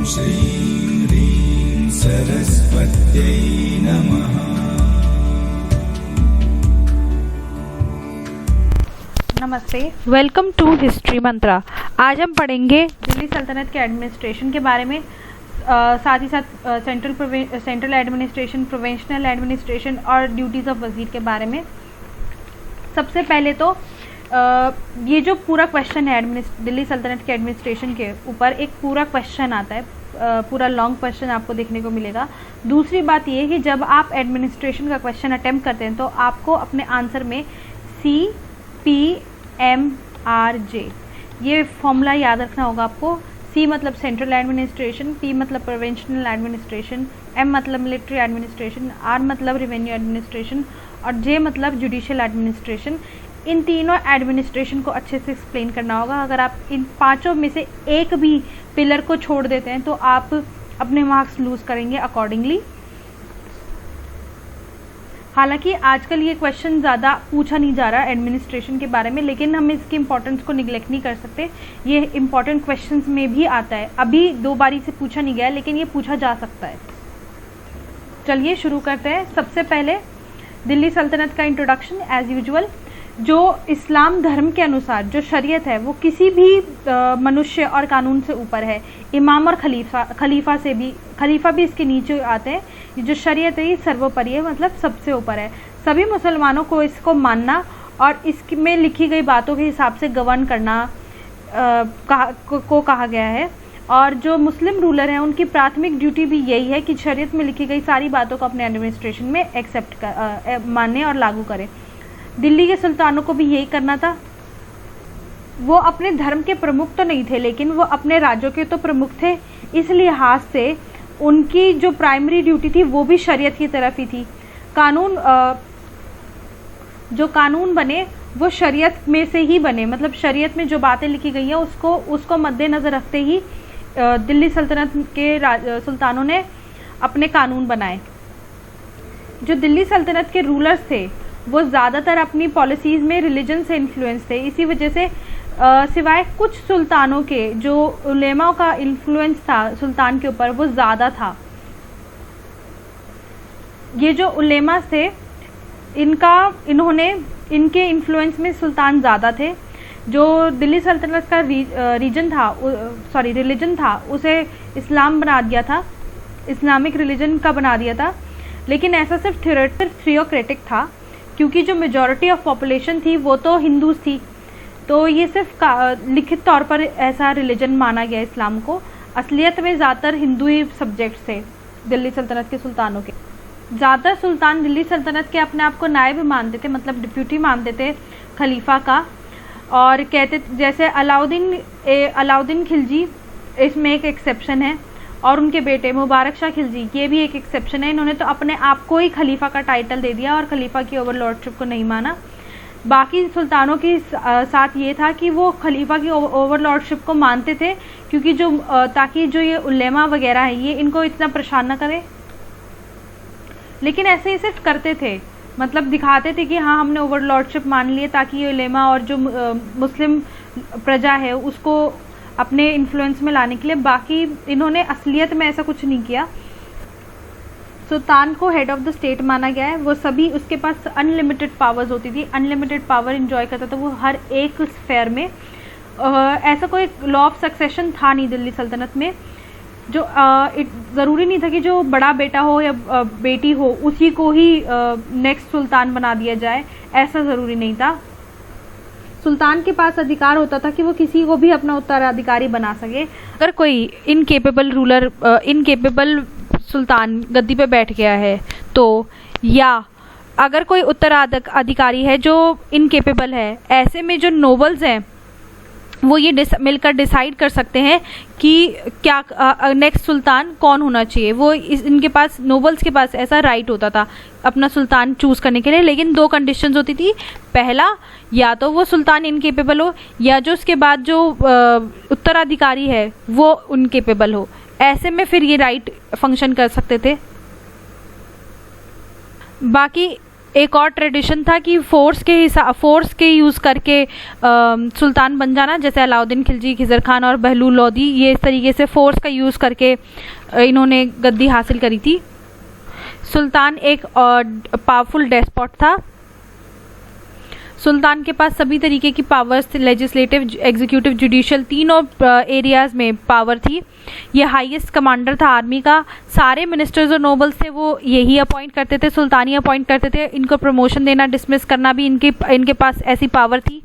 श्रीं ह्रीं सरस्वत्यै नमः। नमस्ते, वेलकम टू हिस्ट्री मंत्रा। आज हम पढ़ेंगे दिल्ली सल्तनत के एडमिनिस्ट्रेशन के बारे में, साथ ही साथ सेंट्रल एडमिनिस्ट्रेशन, प्रोविंशियल एडमिनिस्ट्रेशन और ड्यूटीज़ ऑफ वज़ीर के बारे में। सबसे पहले तो ये जो पूरा क्वेश्चन है दिल्ली सल्तनत के एडमिनिस्ट्रेशन के ऊपर, एक पूरा क्वेश्चन आता है, पूरा लॉन्ग क्वेश्चन आपको देखने को मिलेगा। दूसरी बात ये है कि जब आप एडमिनिस्ट्रेशन का क्वेश्चन अटेम्प्ट करते हैं तो आपको अपने आंसर में CPMRJ ये फॉर्मूला याद रखना होगा आपको। C मतलब सेंट्रल एडमिनिस्ट्रेशन, P मतलब प्रोविंशियल एडमिनिस्ट्रेशन, M मतलब मिलिट्री एडमिनिस्ट्रेशन, R मतलब रेवेन्यू एडमिनिस्ट्रेशन और J मतलब जुडिशियल एडमिनिस्ट्रेशन। इन तीनों एडमिनिस्ट्रेशन को अच्छे से एक्सप्लेन करना होगा। अगर आप इन पांचों में से एक भी पिलर को छोड़ देते हैं तो आप अपने मार्क्स लूज करेंगे अकॉर्डिंगली। हालांकि आजकल ये क्वेश्चन ज़्यादा पूछा नहीं जा रहा एडमिनिस्ट्रेशन के बारे में, लेकिन हम इसकी इंपॉर्टेंस को निगलेक्ट नहीं कर सकते। ये इंपॉर्टेंट क्वेश्चंस में भी आता है। अभी 2 बारी से पूछा नहीं गया, लेकिन ये पूछा जा सकता है। चलिए शुरू करते हैं। सबसे पहले दिल्ली सल्तनत का इंट्रोडक्शन एज यूजुअल। जो इस्लाम धर्म के अनुसार जो शरीयत है वो किसी भी मनुष्य और कानून से ऊपर है। इमाम और खलीफा से भी, खलीफा भी इसके नीचे आते हैं। ये जो शरीयत है ये सर्वोपरि है, मतलब सबसे ऊपर है। सभी मुसलमानों को इसको मानना और इसमें लिखी गई बातों के हिसाब से गवर्न करना कहा गया है। और जो मुस्लिम रूलर हैं उनकी प्राथमिक ड्यूटी भी यही है कि शरीयत में लिखी गई सारी बातों को अपने एडमिनिस्ट्रेशन में माने और लागू करें। दिल्ली के सुल्तानों को भी यही करना था। वो अपने धर्म के प्रमुख तो नहीं थे, लेकिन वो अपने राज्यों के तो प्रमुख थे। इस लिहाज से उनकी जो प्राइमरी ड्यूटी थी वो भी शरीयत की तरफ ही थी। जो कानून बने वो शरीयत में से ही बने, मतलब शरीयत में जो बातें लिखी गई हैं उसको मद्देनजर रखते ही दिल्ली सल्तनत के सुल्तानों ने अपने कानून बनाए। जो दिल्ली सल्तनत के रूलर्स थे वो ज़्यादातर अपनी पॉलिसीज़ में रिलीजन से इन्फ्लुएंस थे। इसी वजह से सिवाय कुछ सुल्तानों के जो उलेमा का इन्फ्लुएंस था सुल्तान के ऊपर वो ज़्यादा था। ये जो उलेमा थे इनके इन्फ्लुएंस में सुल्तान ज़्यादा थे। जो दिल्ली सल्तनत का रिलीजन था उसे इस्लाम बना दिया था, इस्लामिक रिलीजन का बना दिया था। लेकिन ऐसा सिर्फ थियोक्रेटिक था, क्योंकि जो मेजॉरिटी ऑफ पॉपुलेशन थी वो तो हिंदूज थी। तो ये सिर्फ लिखित तौर पर ऐसा रिलीजन माना गया इस्लाम को। असलियत में ज़्यादातर हिंदू ही सब्जेक्ट्स थे दिल्ली सल्तनत के सुल्तानों के। ज़्यादातर सुल्तान दिल्ली सल्तनत के अपने आप को नायब मानते थे, मतलब डिप्यूटी मानते थे खलीफा का। और कहते जैसे अलाउद्दीन खिलजी इसमें एक एक्सेप्शन है, और उनके बेटे मुबारक शाह खिलजी ये भी एक एक्सेप्शन है। इन्होंने तो अपने आप को ही खलीफा का टाइटल दे दिया और खलीफा की ओवरलॉर्डशिप को नहीं माना। बाकी सुल्तानों के साथ ये था कि वो खलीफा की ओवरलॉर्डशिप को मानते थे, क्योंकि ताकि जो ये उलेमा वगैरह है ये इनको इतना परेशान न करे। लेकिन ऐसे ही सिर्फ करते थे, मतलब दिखाते थे कि हाँ हमने ओवरलॉर्डशिप मान ली है, ताकि ये उलेमा और जो मुस्लिम प्रजा है उसको अपने इन्फ्लुएंस में लाने के लिए। बाकी इन्होंने असलियत में ऐसा कुछ नहीं किया। सुल्तान को हेड ऑफ द स्टेट माना गया है। वो सभी, उसके पास अनलिमिटेड पावर्स होती थी, अनलिमिटेड पावर एंजॉय करता था वो हर एक स्फेयर में। ऐसा कोई लॉ ऑफ सक्सेशन था नहीं दिल्ली सल्तनत में। जो ज़रूरी नहीं था कि जो बड़ा बेटा हो या बेटी हो उसी को ही नेक्स्ट सुल्तान बना दिया जाए, ऐसा ज़रूरी नहीं था। सुल्तान के पास अधिकार होता था कि वो किसी को भी अपना उत्तराधिकारी बना सके। अगर कोई इनकेपेबल सुल्तान गद्दी पे बैठ गया है तो, या अगर कोई उत्तराधिकारी है जो इनकेपेबल है, ऐसे में जो नोबल्स हैं वो ये मिलकर डिसाइड कर सकते हैं कि क्या नेक्स्ट सुल्तान कौन होना चाहिए। वो इनके पास, नोबल्स के पास ऐसा राइट होता था अपना सुल्तान चूज करने के लिए। लेकिन 2 कंडीशंस होती थी। पहला, या तो वो सुल्तान इनकेपेबल हो, या जो उसके बाद जो उत्तराधिकारी है वो इनकेपेबल हो। ऐसे में फिर ये राइट फंक्शन कर सकते थे। बाकी एक और ट्रेडिशन था कि फोर्स के यूज़ करके सुल्तान बन जाना, जैसे अलाउद्दीन खिलजी, खिज़र खान और बहलूल लोदी, ये इस तरीके से फोर्स का यूज़ करके इन्होंने गद्दी हासिल करी थी। सुल्तान एक पावरफुल डेस्पॉट था। सुल्तान के पास सभी तरीके की पावर्स, लेजिस्लेटिव, एग्जीक्यूटिव, जुडिशियल, तीनों एरियाज में पावर थी। ये हाईएस्ट कमांडर था आर्मी का। सारे मिनिस्टर्स और नोबल्स थे वो यही अपॉइंट करते थे, सुल्तान ही अपॉइंट करते थे। इनको प्रमोशन देना, डिसमिस करना भी इनके पास ऐसी पावर थी।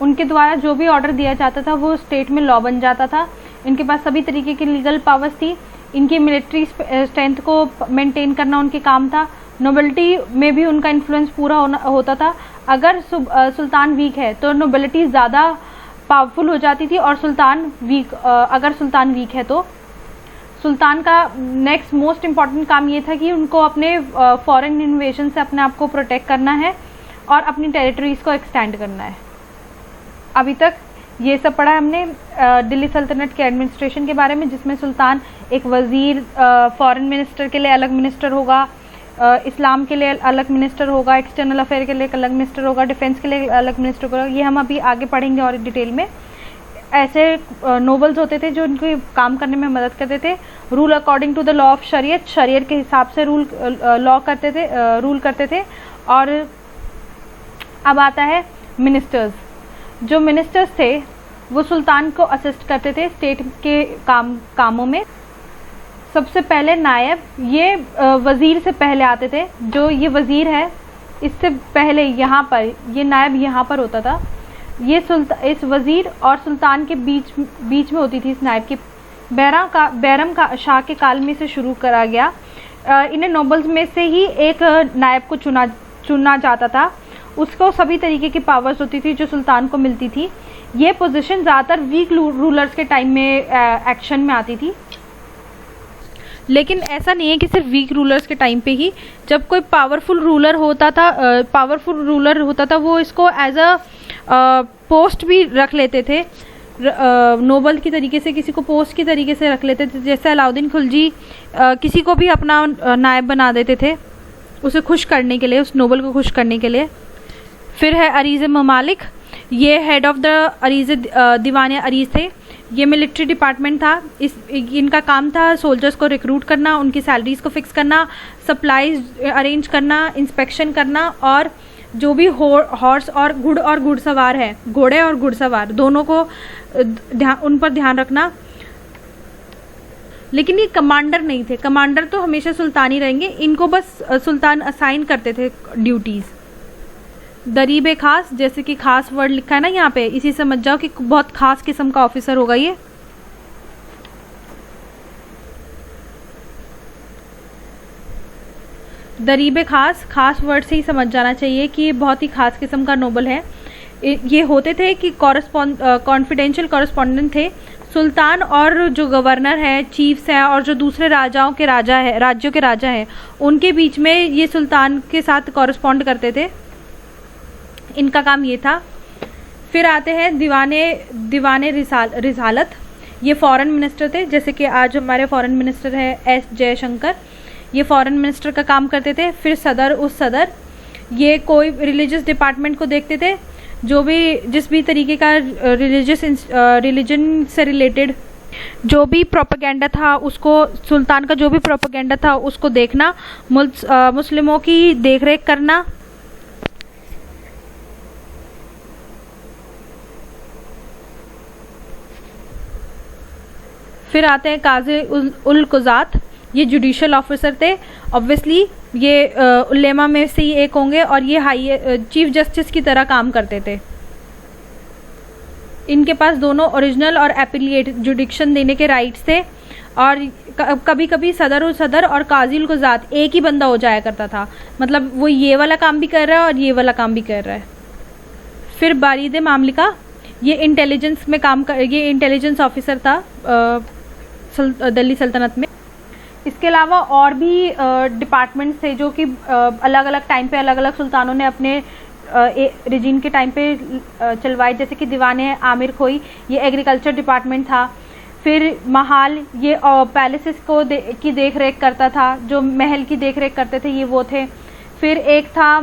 उनके द्वारा जो भी ऑर्डर दिया जाता था वो स्टेट में लॉ बन जाता था। इनके पास सभी तरीके की लीगल पावर्स थी। इनकी मिलिट्री स्ट्रेंथ को मेंटेन करना उनके काम था। नोबिलिटी में भी उनका इन्फ्लुएंस पूरा होता था। अगर सुल्तान वीक है तो नोबिलिटी ज़्यादा पावरफुल हो जाती थी, और अगर सुल्तान वीक है तो सुल्तान का नेक्स्ट मोस्ट इम्पॉर्टेंट काम ये था कि उनको अपने फॉरेन इन्वेजन से अपने आप को प्रोटेक्ट करना है और अपनी टेरिटरीज को एक्सटेंड करना है। अभी तक ये सब पढ़ा हमने दिल्ली सल्तनत के एडमिनिस्ट्रेशन के बारे में, जिसमें सुल्तान एक वजीर, फॉरेन मिनिस्टर के लिए अलग मिनिस्टर होगा, इस्लाम के लिए अलग मिनिस्टर होगा, एक्सटर्नल अफेयर के लिए अलग मिनिस्टर होगा, डिफेंस के लिए अलग मिनिस्टर होगा। ये हम अभी आगे पढ़ेंगे और डिटेल में। ऐसे नोबल्स होते थे जो उनके काम करने में मदद करते थे। Rule according to the law of शरीयत, शरीयत के हिसाब से रूल करते थे। और अब आता है मिनिस्टर्स। जो मिनिस्टर्स थे वो सुल्तान को असिस्ट करते थे स्टेट के कामों में। सबसे पहले नायब, ये वज़ीर से पहले आते थे। जो ये वज़ीर है, इससे पहले यहाँ पर ये नायब यहाँ पर होता था। ये इस वज़ीर और सुल्तान के बीच में होती थी इस नायब की। बैरम का शाह के काल में से शुरू करा गया। इन्हें नोबल्स में से ही एक नायब को चुना जाता था। उसको सभी तरीके की पावर्स होती थी जो सुल्तान को मिलती थी। ये पोजीशन ज़्यादातर वीक रूलर्स के टाइम में एक्शन में आती थी। लेकिन ऐसा नहीं है कि सिर्फ वीक रूलर्स के टाइम पे ही, जब कोई पावरफुल रूलर होता था वो इसको एज अ पोस्ट भी रख लेते थे। नोबल की तरीके से किसी को पोस्ट की तरीके से रख लेते थे। जैसे अलाउद्दीन खिलजी किसी को भी अपना नायब बना देते थे उसे खुश करने के लिए, उस नोबल को खुश करने के लिए। फिर है अरीज़ ममालिक। ये हेड ऑफ द अरीज़ दीवान अरीज़ थे। ये मिलिट्री डिपार्टमेंट था। इनका काम था सोल्जर्स को रिक्रूट करना, उनकी सैलरीज को फिक्स करना, सप्लाईज अरेंज करना, इंस्पेक्शन करना, और जो भी हॉर्स और घुड़सवार है, घोड़े और घुड़सवार दोनों को उन पर ध्यान रखना। लेकिन ये कमांडर नहीं थे। कमांडर तो हमेशा सुल्तान ही रहेंगे। इनको बस सुल्तान असाइन करते थे ड्यूटीज़। दरीब खास, जैसे कि खास वर्ड लिखा है ना यहाँ पे, इसी समझ जाओ कि बहुत खास किस्म का ऑफिसर होगा ये। दरीब खास वर्ड से ही समझ जाना चाहिए कि ये बहुत ही खास किस्म का नोबल है। ये होते थे कि कॉन्फिडेंशियल कॉरेस्पॉन्डेंट थे। सुल्तान और जो गवर्नर है, चीफ्स हैं, और जो दूसरे राज्यों के राजा हैं, उनके बीच में ये सुल्तान के साथ कॉरेस्पॉन्ड करते थे। इनका काम ये था। फिर आते हैं दीवाने रिसालत। ये फॉरेन मिनिस्टर थे, जैसे कि आज हमारे फॉरेन मिनिस्टर है एस जयशंकर। ये फॉरेन मिनिस्टर का काम करते थे। फिर सदर, ये कोई रिलीजियस डिपार्टमेंट को देखते थे। जिस भी तरीके का रिलीजन से रिलेटेड जो भी प्रोपेगेंडा था उसको, सुल्तान का जो भी प्रोपेगेंडा था उसको देखना, मुस्लिमों की देखरेख करना। फिर आते हैं काज़ी उल कुज़ात। ये जुडिशियल ऑफिसर थे। ऑब्वियसली ये उलेमा में से ही एक होंगे, और ये चीफ जस्टिस की तरह काम करते थे। इनके पास दोनों ओरिजिनल और एपिलिएट जुडिक्शन देने के राइट्स थे। और कभी कभी सदर और काज़ी उल कुज़ात एक ही बंदा हो जाया करता था। मतलब वो ये वाला काम भी कर रहा है और ये वाला काम भी कर रहा है। फिर बारीद मामलिका, ये इंटेलिजेंस ऑफिसर था दिल्ली सल्तनत में। इसके अलावा और भी डिपार्टमेंट्स थे जो कि अलग अलग टाइम पे अलग अलग सुल्तानों ने अपने रिजीन के टाइम पे चलवाए। जैसे कि दीवाने आमिर खोई, ये एग्रीकल्चर डिपार्टमेंट था। फिर महाल, ये पैलेसेस को की देख रेख करता था, जो महल की देख रेख करते थे ये वो थे। फिर एक था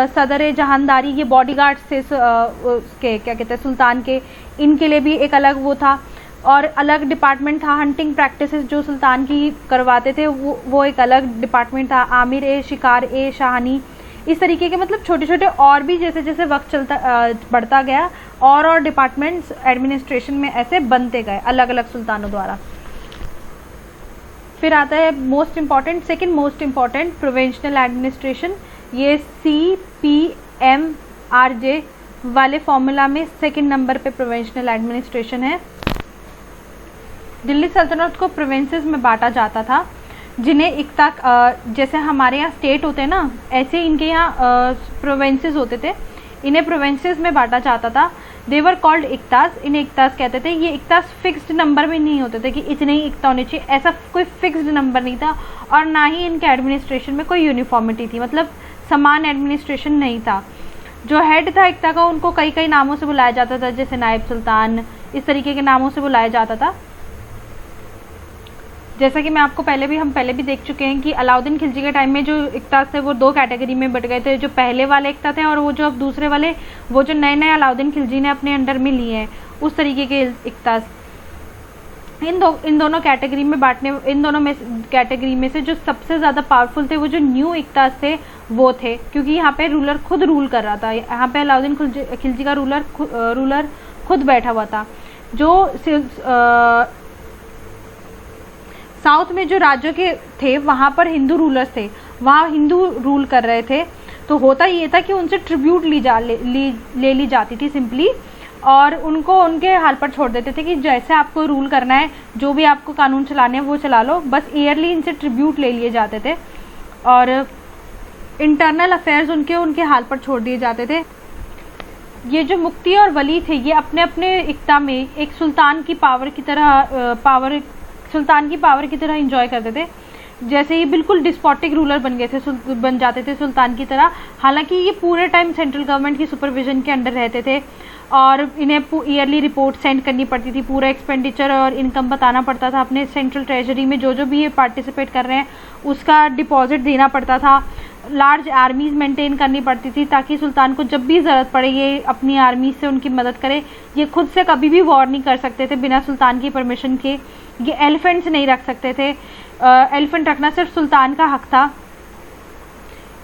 सदर जहानदारी, ये बॉडीगार्ड्स थे उसके क्या कहते हैं सुल्तान के, इनके लिए भी एक अलग वो था। और अलग डिपार्टमेंट था हंटिंग प्रैक्टिसेस जो सुल्तान की करवाते थे, वो एक अलग डिपार्टमेंट था। आमिर ए शिकार ए शाहानी, इस तरीके के मतलब छोटे छोटे और भी जैसे जैसे वक्त चलता बढ़ता गया और डिपार्टमेंट्स एडमिनिस्ट्रेशन में ऐसे बनते गए अलग अलग सुल्तानों द्वारा। फिर आता है most important, second most important, provincial administration. ये CPMRJ वाले फॉर्मूला में सेकंड नंबर पे प्रोविंशियल एडमिनिस्ट्रेशन है। दिल्ली सल्तनत को प्रोविंसेस में बांटा जाता था, जिन्हें इक्ता, जैसे हमारे यहाँ स्टेट होते हैं ना, ऐसे इनके यहाँ प्रोविंसेस होते थे, इन्हें प्रोविंसेस में बांटा जाता था। दे वर कॉल्ड इक्तास, इन्हें इक्तास कहते थे। ये इक्तास फिक्स्ड नंबर में नहीं होते थे कि इतने ही इक्ता होने चाहिए, ऐसा कोई फिक्स्ड नंबर नहीं था। और ना ही इनके एडमिनिस्ट्रेशन में कोई यूनिफॉर्मिटी थी, मतलब समान एडमिनिस्ट्रेशन नहीं था। जो हेड था इक्ता का, उनको कई कई नामों से बुलाया जाता था, जैसे नायब सुल्तान, इस तरीके के नामों से बुलाया जाता था। जैसा कि मैं आपको हम पहले भी देख चुके हैं कि अलाउद्दीन खिलजी के टाइम में जो इक्तास थे वो दो कैटेगरी में बट गए थे, जो पहले वाले इक्ता थे और वो जो अब दूसरे वाले, वो जो नए नए अलाउद्दीन खिलजी ने अपने अंडर में लिए हैं, उस तरीके के इक्तास। इन दोनों कैटेगरी में कैटेगरी में से जो सबसे ज़्यादा पावरफुल थे वो जो न्यू इक्तास थे वो थे, क्योंकि यहाँ पे रूलर खुद रूल कर रहा था। यहाँ पे अलाउद्दीन खिलजी का रूलर खुद बैठा हुआ था। जो साउथ में जो राज्यों के थे वहाँ पर हिंदू रूलर्स थे, वहाँ हिंदू रूल कर रहे थे। तो होता ये था कि उनसे ट्रिब्यूट ले ली जाती थी सिंपली, और उनको उनके हाल पर छोड़ देते थे कि जैसे आपको रूल करना है, जो भी आपको कानून चलाने हैं वो चला लो, बस ईयरली इनसे ट्रिब्यूट ले लिए जाते थे और इंटरनल अफेयर्स उनके हाल पर छोड़ दिए जाते थे। ये जो मुफ्ती और वली थे, ये अपने अपने इक्ता में एक सुल्तान की पावर की तरह एंजॉय करते थे। जैसे ये बिल्कुल डिस्पोटिक रूलर बन जाते थे सुल्तान की तरह। हालांकि ये पूरे टाइम सेंट्रल गवर्नमेंट की सुपरविजन के अंडर रहते थे और इन्हें ईयरली रिपोर्ट सेंड करनी पड़ती थी, पूरा एक्सपेंडिचर और इनकम बताना पड़ता था अपने सेंट्रल ट्रेजरी में। जो भी ये पार्टिसिपेट कर रहे हैं उसका डिपॉजिट देना पड़ता था। लार्ज आर्मीज मेंटेन करनी पड़ती थी ताकि सुल्तान को जब भी ज़रूरत पड़े ये अपनी आर्मी से उनकी मदद करे। ये खुद से कभी भी वॉर नहीं कर सकते थे बिना सुल्तान की परमिशन के। ये एलिफेंट्स नहीं रख सकते थे, एलिफेंट रखना सिर्फ सुल्तान का हक था।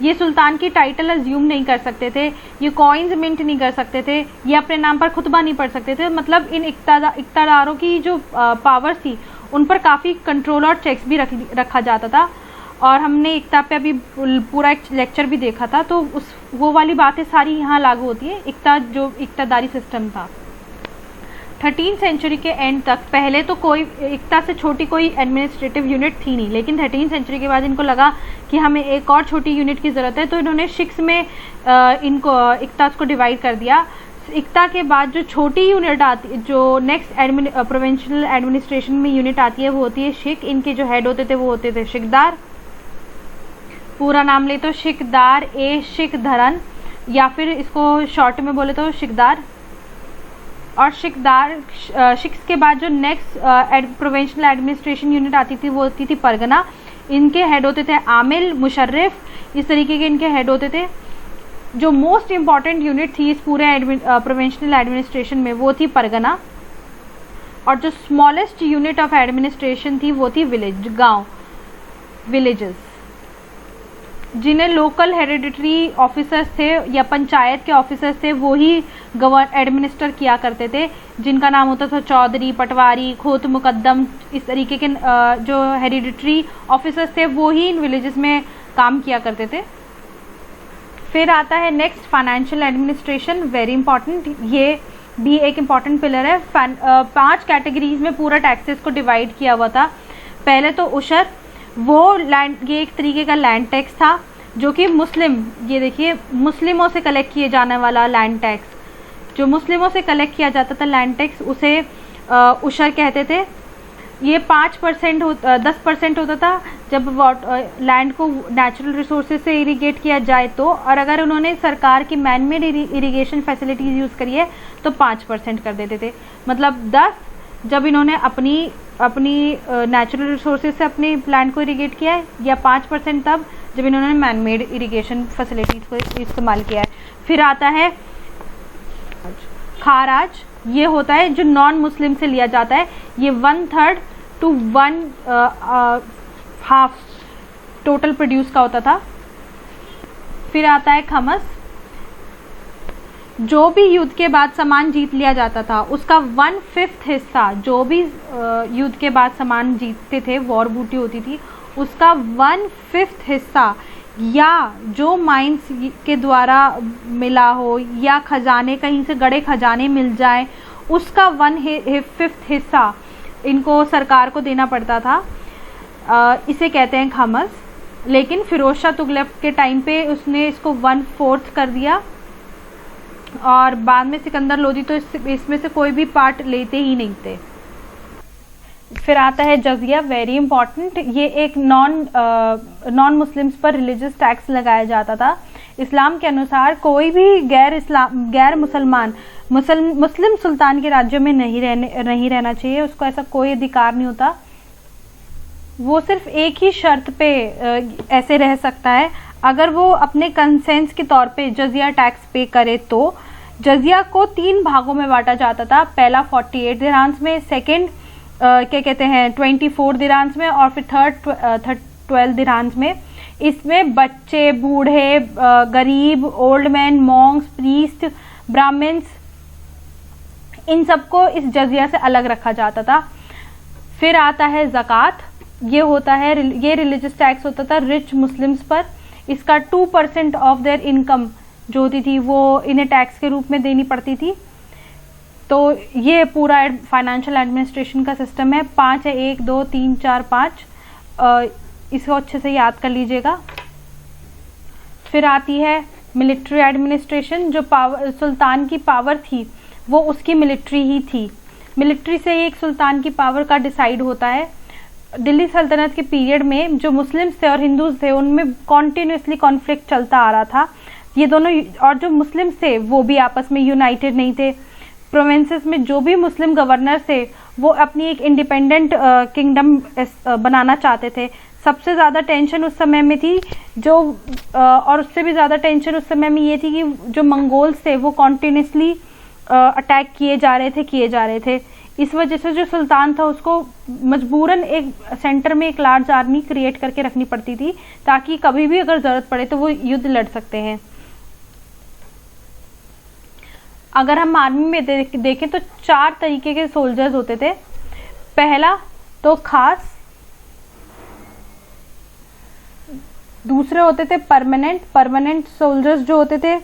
ये सुल्तान की टाइटल अज्यूम नहीं कर सकते थे, ये कॉइन्स मिंट नहीं कर सकते थे, ये अपने नाम पर खुतबा नहीं पढ़ सकते थे। मतलब इन इक्तादारों की जो पावर्स थी उन पर काफ़ी कंट्रोल और चेक्स भी रखा जाता था। और हमने इक्ता पे अभी पूरा एक लेक्चर भी देखा था, तो वो वाली बातें सारी यहाँ लागू होती है। जो इक्तादारी सिस्टम था 13वीं सेंचुरी के एंड तक, पहले तो कोई इक्ता से छोटी कोई एडमिनिस्ट्रेटिव यूनिट थी नहीं, लेकिन 13वीं सेंचुरी के बाद इनको लगा कि हमें एक और छोटी यूनिट की ज़रूरत है, तो इन्होंने शिक्स में इनको इक्तास को डिवाइड कर दिया। इक्ता के बाद जो छोटी यूनिट आती, जो नेक्स्ट प्रोविंशियल एडमिनिस्ट्रेशन में यूनिट आती है वो होती है शिक। इनके जो हेड होते थे वो होते थे शिकदार। पूरा नाम ले तो शिकदार ए शिकधरन, या फिर इसको शॉर्ट में बोले तो शिकदार। और शिक्स के बाद जो नेक्स्ट प्रोविंशियल एडमिनिस्ट्रेशन यूनिट आती थी वो होती थी परगना। इनके हेड होते थे आमिल, मुशर्रिफ, इस तरीके के इनके हेड होते थे। जो मोस्ट इम्पॉर्टेंट यूनिट थी इस पूरे प्रोविंशियल एडमिनिस्ट्रेशन में वो थी परगना। और जो स्मॉलेस्ट यूनिट ऑफ एडमिनिस्ट्रेशन थी वो थी विलेजेस, जिन्हें लोकल हेरिडिटरी ऑफिसर्स थे या पंचायत के ऑफिसर्स थे वो ही एडमिनिस्टर किया करते थे, जिनका नाम होता था चौधरी, पटवारी, खोत मुकद्दम। इस तरीके के जो हेरिडिटरी ऑफिसर्स थे वो ही इन विलेजेस में काम किया करते थे। फिर आता है next financial administration, very important, ये भी एक इम्पॉर्टेंट पिलर है। 5 कैटेगरीज में पूरा टैक्सेस को डिवाइड किया हुआ था। पहले तो उशर, वो लैंड, ये एक तरीके का लैंड टैक्स था जो कि ये देखिए मुस्लिमों से कलेक्ट किए जाने वाला लैंड टैक्स, जो मुस्लिमों से कलेक्ट किया जाता था लैंड टैक्स, उसे उशर कहते थे। ये 10% होता था जब लैंड को नेचुरल रिसोर्सेज से इरिगेट किया जाए तो, और अगर उन्होंने सरकार की मैनमेड इरिगेशन फैसिलिटीज़ यूज़ करी है तो 5% कर देते थे। मतलब 10, जब इन्होंने अपनी नेचुरल रिसोर्सेज से अपने लैंड को इरिगेट किया है, या 5% तब जब इन्होंने मैन मेड इरिगेशन फैसिलिटीज़ को इस्तेमाल किया है। फिर आता है खाराज, ये होता है जो नॉन मुस्लिम से लिया जाता है, ये 1/3 to 1/2 टोटल प्रोड्यूस का होता था। फिर आता है खमस, जो भी युद्ध के बाद सामान जीत लिया जाता था उसका 1/5 हिस्सा, जो भी युद्ध के बाद सामान जीतते थे, वॉर बूटी होती थी, उसका 1/5 हिस्सा, या जो माइंस के द्वारा मिला हो या खजाने कहीं से गड़े खजाने मिल जाए, उसका 1/5 हिस्सा इनको सरकार को देना पड़ता था। इसे कहते हैं खमस। लेकिन फिरोज शाह तुगलक के टाइम पे उसने इसको 1/4 कर दिया, और बाद में सिकंदर लोदी तो इसमें से कोई भी पार्ट लेते ही नहीं थे। फिर आता है जजिया, वेरी इंपॉर्टेंट। ये एक नॉन मुस्लिम्स पर रिलीजियस टैक्स लगाया जाता था। इस्लाम के अनुसार कोई भी गैर मुस्लिम सुल्तान के राज्यों में नहीं रहना चाहिए, उसको ऐसा कोई अधिकार नहीं होता। वो सिर्फ एक ही शर्त पे ऐसे रह सकता है, अगर वो अपने कंसेंस के तौर पे जजिया टैक्स पे करे। तो जजिया को 3 भागों में बांटा जाता था, पहला 48 दिरहाम्स में, सेकंड क्या कहते हैं 24 दिरहाम्स में, और फिर थर्ड 12 दिरहाम्स में। इसमें बच्चे, बूढ़े, गरीब, old man, monks, priest, Brahmins, इन सबको इस जजिया से अलग रखा जाता था। फिर आता है ज़कात, ये रिलीजियस टैक्स होता था रिच मुस्लिम्स पर। इसका 2% ऑफ देयर इनकम जो होती थी वो इन्हें टैक्स के रूप में देनी पड़ती थी। तो ये पूरा फाइनेंशियल एडमिनिस्ट्रेशन का सिस्टम है। 5 है, 1 2 3 4 5, इसको अच्छे से याद कर लीजिएगा। फिर आती है मिलिट्री एडमिनिस्ट्रेशन, जो सुल्तान की पावर थी वो उसकी मिलिट्री ही थी। मिलिट्री से ही एक सुल्तान की पावर का डिसाइड होता है। दिल्ली सल्तनत के पीरियड में जो मुस्लिम्स थे और हिंदूज थे उनमें कॉन्टिन्यूसली कॉन्फ्लिक्ट चलता आ रहा था। ये दोनों, और जो मुस्लिम्स थे वो भी आपस में यूनाइटेड नहीं थे। प्रोविंसेस में जो भी मुस्लिम गवर्नर थे वो अपनी एक इंडिपेंडेंट किंगडम बनाना चाहते थे। सबसे ज़्यादा टेंशन उस समय में थी और उससे भी ज़्यादा टेंशन उस समय में ये थी कि जो मंगोल्स थे वो कॉन्टिन्यूसली अटैक किए जा रहे थे। इस वजह से जो सुल्तान था उसको मजबूरन एक सेंटर में एक लार्ज आर्मी क्रिएट करके रखनी पड़ती थी, ताकि कभी भी अगर ज़रूरत पड़े तो वो युद्ध लड़ सकते हैं। अगर हम आर्मी में देखें तो 4 तरीके के सोल्जर्स होते थे। पहला तो खास, दूसरे होते थे परमानेंट सोल्जर्स जो होते थे,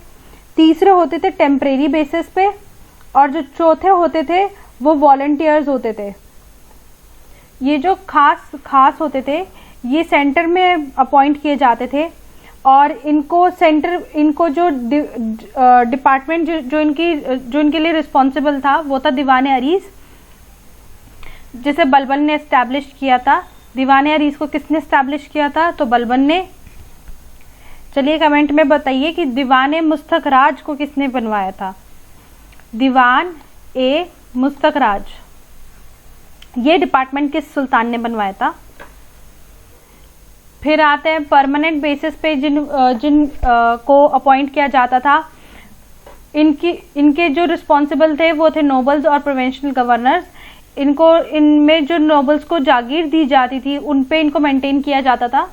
तीसरे होते थे टेम्परेरी बेसिस पे, और जो चौथे होते थे वो वॉलंटियर्स होते थे। ये जो खास होते थे ये सेंटर में अपॉइंट किए जाते थे, और इनको जो डिपार्टमेंट जो इनके लिए रिस्पॉन्सिबल था वो था दीवाने अरीस, जिसे बलबन ने एस्टैब्लिश किया था। दीवाने अरीस को किसने एस्टैब्लिश किया था? तो बलबन ने। चलिए कमेंट में बताइए कि दीवाने मुस्तखराज को किसने बनवाया था? दीवान ए मुस्तखराज, ये डिपार्टमेंट किस सुल्तान ने बनवाया था? फिर आते हैं परमानेंट बेसिस पे जिन को अपॉइंट किया जाता था। इनके जो रिस्पॉन्सिबल थे वो थे नोबल्स और प्रोविंशियल गवर्नर्स। इनमें जो नोबल्स को जागीर दी जाती थी उन पे इनको मेंटेन किया जाता था।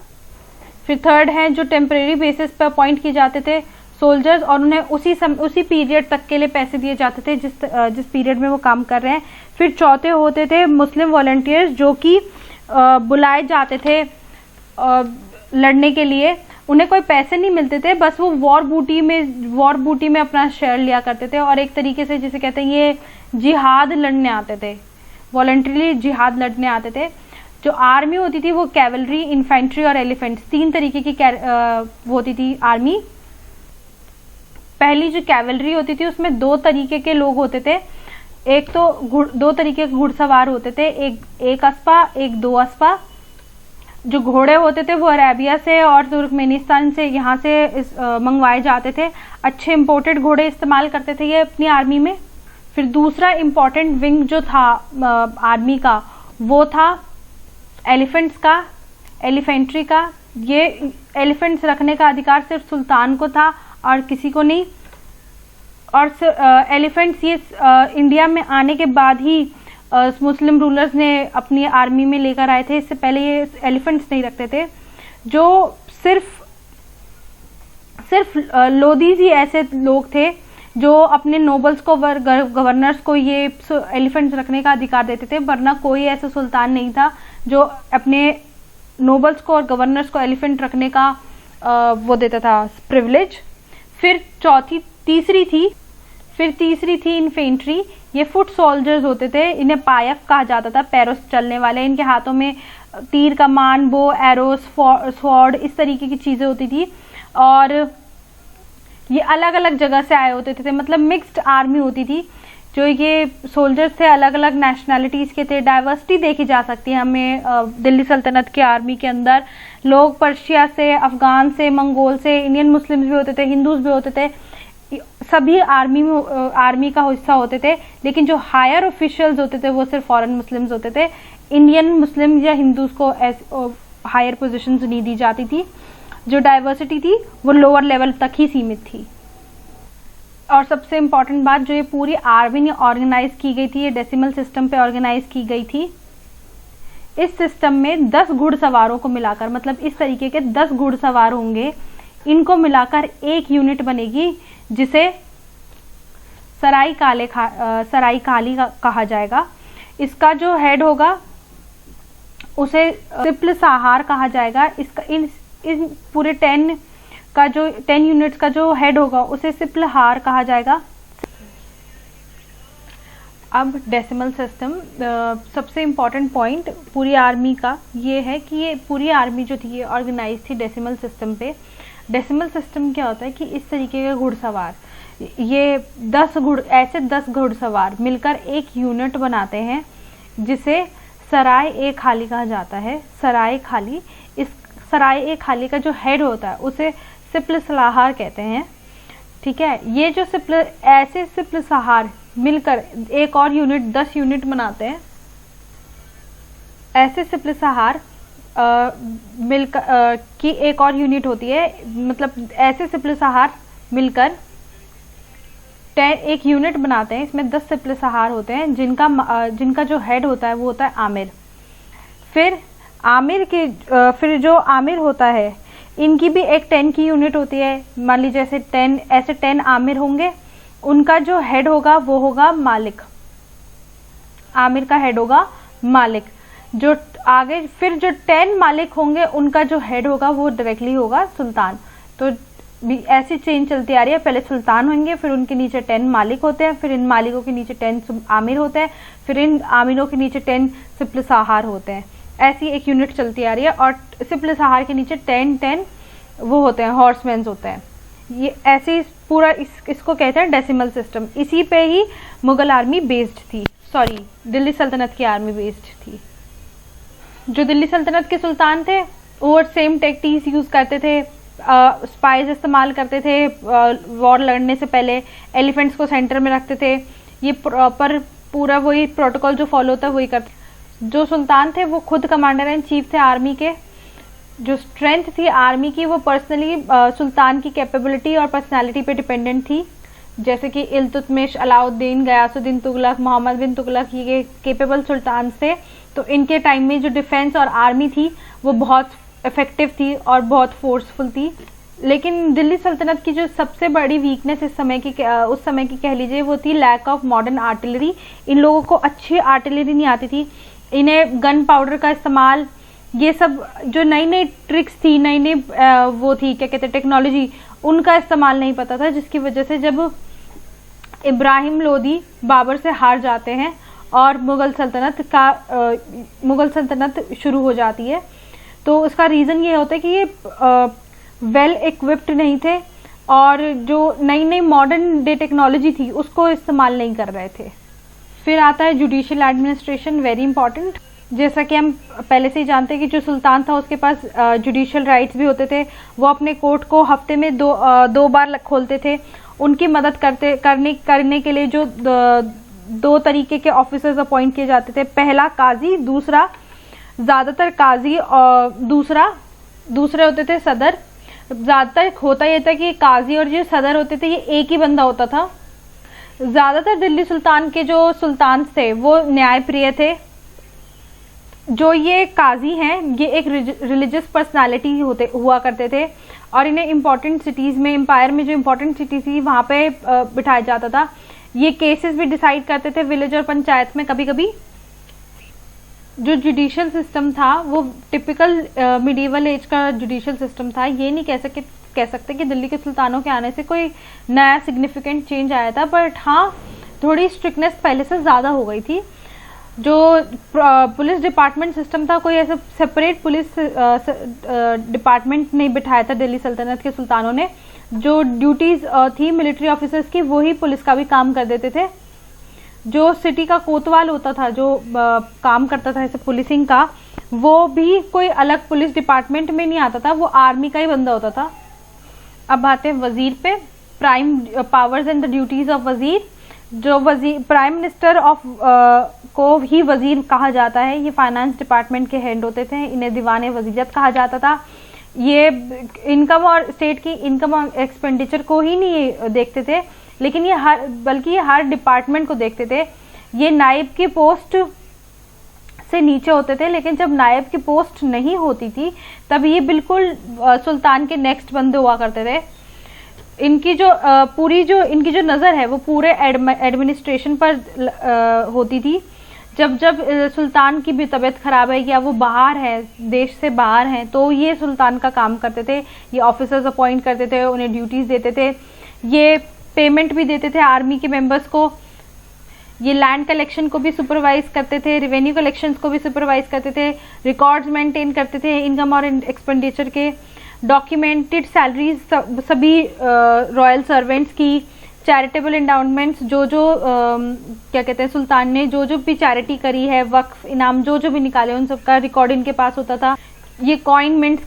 फिर थर्ड है जो टेम्परेरी बेसिस पे अपॉइंट किए जाते थे सोल्जर्स, और उन्हें उसी पीरियड तक के लिए पैसे दिए जाते थे जिस पीरियड में वो काम कर रहे हैं। फिर चौथे होते थे मुस्लिम वॉलंटियर्स, जो कि बुलाए जाते थे लड़ने के लिए। उन्हें कोई पैसे नहीं मिलते थे, बस वो वॉर बूटी में अपना शेयर लिया करते थे, और एक तरीके से जिसे कहते हैं ये जिहाद लड़ने आते थे, वॉलंटरीली जिहाद लड़ने आते थे। जो आर्मी होती थी वो कैवलरी, इन्फेंट्री और एलिफेंट्स, 3 तरीके की वो होती थी आर्मी। पहली जो कैवलरी होती थी उसमें 2 तरीके के लोग होते थे। एक तो 2 तरीके के घुड़सवार होते थे, एक अस्पा, एक 2 अस्पा। जो घोड़े होते थे वो अरेबिया से और तुर्कमेनिस्तान से यहाँ से मंगवाए जाते थे। अच्छे इंपोर्टेड घोड़े इस्तेमाल करते थे ये अपनी आर्मी में। फिर दूसरा इम्पॉर्टेंट विंग जो था आर्मी का, वो था एलिफेंट्स का, एलिफेंट्री का। ये एलिफेंट्स रखने का अधिकार सिर्फ सुल्तान को था और किसी को नहीं। और एलिफेंट्स ये इंडिया में आने के बाद ही मुस्लिम रूलर्स ने अपनी आर्मी में लेकर आए थे। इससे पहले ये एलिफेंट्स नहीं रखते थे। जो सिर्फ लोधीज ही ऐसे लोग थे जो अपने नोबल्स को, गवर्नर्स को ये एलिफेंट्स रखने का अधिकार देते थे, वरना कोई ऐसा सुल्तान नहीं था जो अपने नोबल्स को और गवर्नर्स को एलिफेंट रखने का वो देता था प्रिविलेज। फिर तीसरी थी इन्फेंट्री। ये फुट सोल्जर्स होते थे, इन्हें पायक कहा जाता था, पैरों से चलने वाले। इनके हाथों में तीर कमान, बो, एरोस, स्वॉर्ड, इस तरीके की चीजें होती थी। और ये अलग अलग जगह से आए होते थे, मतलब मिक्स्ड आर्मी होती थी। जो ये सोल्जर्स थे अलग अलग नेशनैलिटीज के थे। डाइवर्सिटी देखी जा सकती है हमें दिल्ली सल्तनत की आर्मी के अंदर। लोग पर्शिया से, अफगान से, मंगोल से, इंडियन मुस्लिम्स भी होते थे, हिंदूज भी होते थे, सभी आर्मी का हिस्सा होते थे। लेकिन जो हायर ऑफिशियल्स होते थे वो सिर्फ फॉरेन मुस्लिम्स होते थे। इंडियन मुस्लिम्स या हिंदूज को हायर पोजीशंस नहीं दी जाती थी। जो डाइवर्सिटी थी वो लोअर लेवल तक ही सीमित थी। और सबसे इम्पॉर्टेंट बात, जो ये पूरी आर्मी ऑर्गेनाइज की गई थी, ये डेसिमल सिस्टम पे ऑर्गेनाइज की गई थी। इस सिस्टम में 10 घुड़सवारों को मिलाकर, मतलब इस तरीके के 10 घुड़सवार होंगे, इनको मिलाकर एक यूनिट बनेगी जिसे सराय काली कहा जाएगा। इसका जो हेड होगा उसे सिप्ल साहार कहा जाएगा। इसका इन पूरे 10 यूनिट्स का जो हेड होगा उसे सिप्ल हार कहा जाएगा। अब डेसिमल सिस्टम, सबसे इम्पॉर्टेंट पॉइंट पूरी आर्मी का ये है कि ये पूरी आर्मी जो थी ये ऑर्गेनाइज थी डेसिमल सिस्टम पे। डेसिमल सिस्टम क्या होता है कि इस तरीके के घुड़सवार, ये 10 घुड़सवार मिलकर एक यूनिट बनाते हैं जिसे सराय ए खाली कहा जाता है। सराय खाली, इस सराय ए खाली का जो हेड होता है उसे सिप्ल सलाहार कहते हैं। ठीक है, ये जो ऐसे सिप्ल सहार मिलकर एक और यूनिट 10 यूनिट बनाते हैं। ऐसे सिप्ल सहार मिलकर की एक और यूनिट होती है, मतलब ऐसे सिप्ल सहार मिलकर एक यूनिट बनाते हैं। इसमें 10 सिप्ल सहार होते हैं जिनका जो हेड होता है वो होता है आमिर। फिर जो आमिर होता है इनकी भी एक 10 की यूनिट होती है। मान लीजिए ऐसे 10 आमिर होंगे, उनका जो हेड होगा वो होगा मालिक। आमिर का हेड होगा मालिक। जो आगे फिर जो 10 मालिक होंगे उनका जो हेड होगा वो डायरेक्टली होगा सुल्तान। तो ऐसी चेन चलती आ रही है, पहले सुल्तान होंगे, फिर उनके नीचे 10 मालिक होते हैं, फिर इन मालिकों के नीचे 10 आमिर होते हैं, फिर इन आमिरों के नीचे 10 सिप्ल सहार होते हैं। ऐसी एक यूनिट चलती आ रही है। और सिप्ल सहार के नीचे 10 वो होते हैं, हॉर्समैन होते हैं। ये ऐसे ही पूरा इसको कहते हैं डेसिमल सिस्टम। इसी पे ही मुगल आर्मी बेस्ड थी, दिल्ली सल्तनत की आर्मी बेस्ड थी। जो दिल्ली सल्तनत के सुल्तान थे वो सेम टेक्टिक्स यूज करते थे, स्पाइस इस्तेमाल करते थे वॉर लड़ने से पहले, एलिफेंट्स को सेंटर में रखते थे। ये प्रॉपर पूरा वही प्रोटोकॉल जो फॉलो होता है वही करते। जो सुल्तान थे वो खुद कमांडर इन चीफ थे आर्मी के। जो स्ट्रेंथ थी आर्मी की वो पर्सनली सुल्तान की कैपेबिलिटी और पर्सनालिटी पे डिपेंडेंट थी। जैसे कि इल्तुतमिश, अलाउद्दीन, गयासुद्दीन तुगलक, मोहम्मद बिन तुगलक, ये केपेबल सुल्तान थे। तो इनके टाइम में जो डिफेंस और आर्मी थी वो बहुत इफेक्टिव थी और बहुत फोर्सफुल थी। लेकिन दिल्ली सल्तनत की जो सबसे बड़ी वीकनेस उस समय की कह लीजिए वो थी लैक ऑफ मॉडर्न आर्टिलरी। इन लोगों को अच्छी आर्टिलरी नहीं आती थी। इन्हें गन पाउडर का इस्तेमाल, ये सब जो नई नई ट्रिक्स थी, नई नई वो थी क्या कहते हैं टेक्नोलॉजी, उनका इस्तेमाल नहीं पता था। जिसकी वजह से जब इब्राहिम लोदी बाबर से हार जाते हैं और मुगल सल्तनत शुरू हो जाती है, तो उसका रीज़न ये होता है कि ये वेल इक्विप्ड नहीं थे और जो नई नई मॉडर्न डे टेक्नोलॉजी थी उसको इस्तेमाल नहीं कर रहे थे। फिर आता है जुडिशियल एडमिनिस्ट्रेशन, वेरी इंपॉर्टेंट। जैसा कि हम पहले से ही जानते हैं कि जो सुल्तान था उसके पास जुडिशियल राइट्स भी होते थे। वो अपने कोर्ट को हफ्ते में दो बार खोलते थे। उनकी मदद करने के लिए जो दो तरीके के ऑफिसर्स अपॉइंट किए जाते थे, पहला काजी, दूसरा ज़्यादातर काजी और दूसरे होते थे सदर। ज़्यादातर होता ये था कि काजी और जो सदर होते थे ये एक ही बंदा होता था। ज़्यादातर दिल्ली सुल्तान के जो सुल्तान थे वो न्यायप्रिय थे। जो ये काजी हैं ये एक रिलीजियस पर्सनालिटी हुआ करते थे और इन्हें इम्पोर्टेंट सिटीज़ में, एम्पायर में जो इम्पोर्टेंट सिटीज़ थी वहाँ पे बिठाया जाता था। ये केसेस भी डिसाइड करते थे विलेज और पंचायत में। कभी कभी जो जुडिशियल सिस्टम था वो टिपिकल मिडीवल एज का जुडिशियल सिस्टम था। ये नहीं कह सकते कि दिल्ली के सुल्तानों के आने से कोई नया सिग्निफिकेंट चेंज आया था, बट हाँ थोड़ी स्ट्रिक्टनेस पहले से ज़्यादा हो गई थी। जो पुलिस डिपार्टमेंट सिस्टम था, कोई ऐसा सेपरेट पुलिस डिपार्टमेंट नहीं बिठाया था दिल्ली सल्तनत के सुल्तानों ने। जो ड्यूटीज़ थी मिलिट्री ऑफिसर्स की वही पुलिस का भी काम कर देते थे। जो सिटी का कोतवाल होता था, जो काम करता था ऐसे पुलिसिंग का, वो भी कोई अलग पुलिस डिपार्टमेंट में नहीं आता था, वो आर्मी का ही बंदा होता था। अब आते हैं वजीर पे। Prime powers and the duties of वजीर। जो वजीर प्राइम मिनिस्टर ऑफ को ही वजीर कहा जाता है। ये फाइनेंस डिपार्टमेंट के हेड होते थे, इन्हें दीवान वजीरत कहा जाता था। ये इनकम और स्टेट की इनकम और एक्सपेंडिचर को ही नहीं देखते थे, लेकिन ये हर डिपार्टमेंट को देखते थे। ये नायब की पोस्ट से नीचे होते थे, लेकिन जब नायब की पोस्ट नहीं होती थी तब ये बिल्कुल सुल्तान के नेक्स्ट बंदे हुआ करते थे। इनकी जो नज़र है वो पूरे एडमिनिस्ट्रेशन पर होती थी। जब सुल्तान की भी तबीयत खराब है या वो बाहर है, देश से बाहर हैं, तो ये सुल्तान का काम करते थे। ये ऑफिसर्स अपॉइंट करते थे, उन्हें ड्यूटीज़ देते थे, ये पेमेंट भी देते थे आर्मी के मेंबर्स को। ये लैंड कलेक्शन को भी सुपरवाइज करते थे, रेवेन्यू कलेक्शंस को भी सुपरवाइज करते थे, रिकॉर्ड्स मेंटेन करते थे इनकम और एक्सपेंडिचर के, डॉक्यूमेंटेड सैलरीज सभी रॉयल सर्वेंट्स की, चैरिटेबल एंडाउंटमेंट्स क्या कहते हैं सुल्तान ने जो भी चैरिटी करी है, वक्फ इनाम जो भी निकाले उन सबका रिकॉर्ड इनके पास होता था। ये कॉइन मिंट्स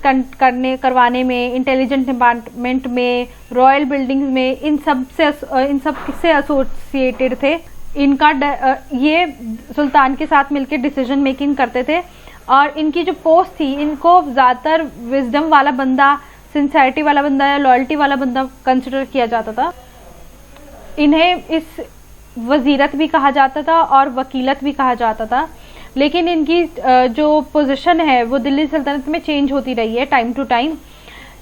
करवाने में, इंटेलिजेंस डिपार्टमेंट में, रॉयल बिल्डिंग्स में, इन सब से एसोसिएटेड थे। इनका ये सुल्तान के साथ मिलकर डिसीजन मेकिंग करते थे और इनकी जो पोस्ट थी, इनको ज़्यादातर विजडम वाला बंदा, सिंसियरिटी वाला बंदा या लॉयल्टी वाला बंदा कंसिडर किया जाता था। इन्हें इस वजीरत भी कहा जाता था और वकीलत भी कहा जाता था, लेकिन इनकी जो पोजीशन है वो दिल्ली सल्तनत में चेंज होती रही है टाइम टू टाइम।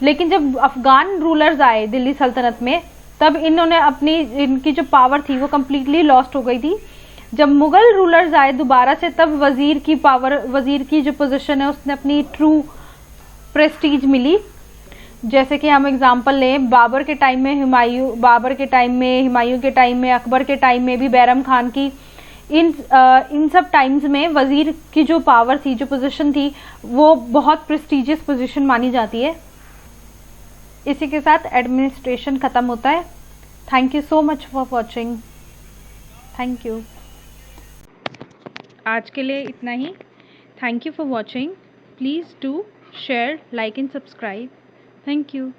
लेकिन जब अफगान रूलर्स आए दिल्ली सल्तनत में, तब इनकी जो पावर थी वो कम्प्लीटली लॉस्ट हो गई थी। जब मुगल रूलर्स आए दोबारा से, तब वजीर की जो पोजीशन है उसने अपनी ट्रू प्रेस्टीज मिली। जैसे कि हम एग्जांपल लें, बाबर के टाइम में हुमायूं के टाइम में, अकबर के टाइम में भी बैरम खान की, इन सब टाइम्स में वजीर की जो पावर थी, जो पोजीशन थी, वो बहुत प्रेस्टीजियस पोजीशन मानी जाती है। इसी के साथ एडमिनिस्ट्रेशन खत्म होता है। Thank you so much for watching. Thank you. आज के लिए इतना ही। Thank you for watching. Please do share, like and subscribe. Thank you.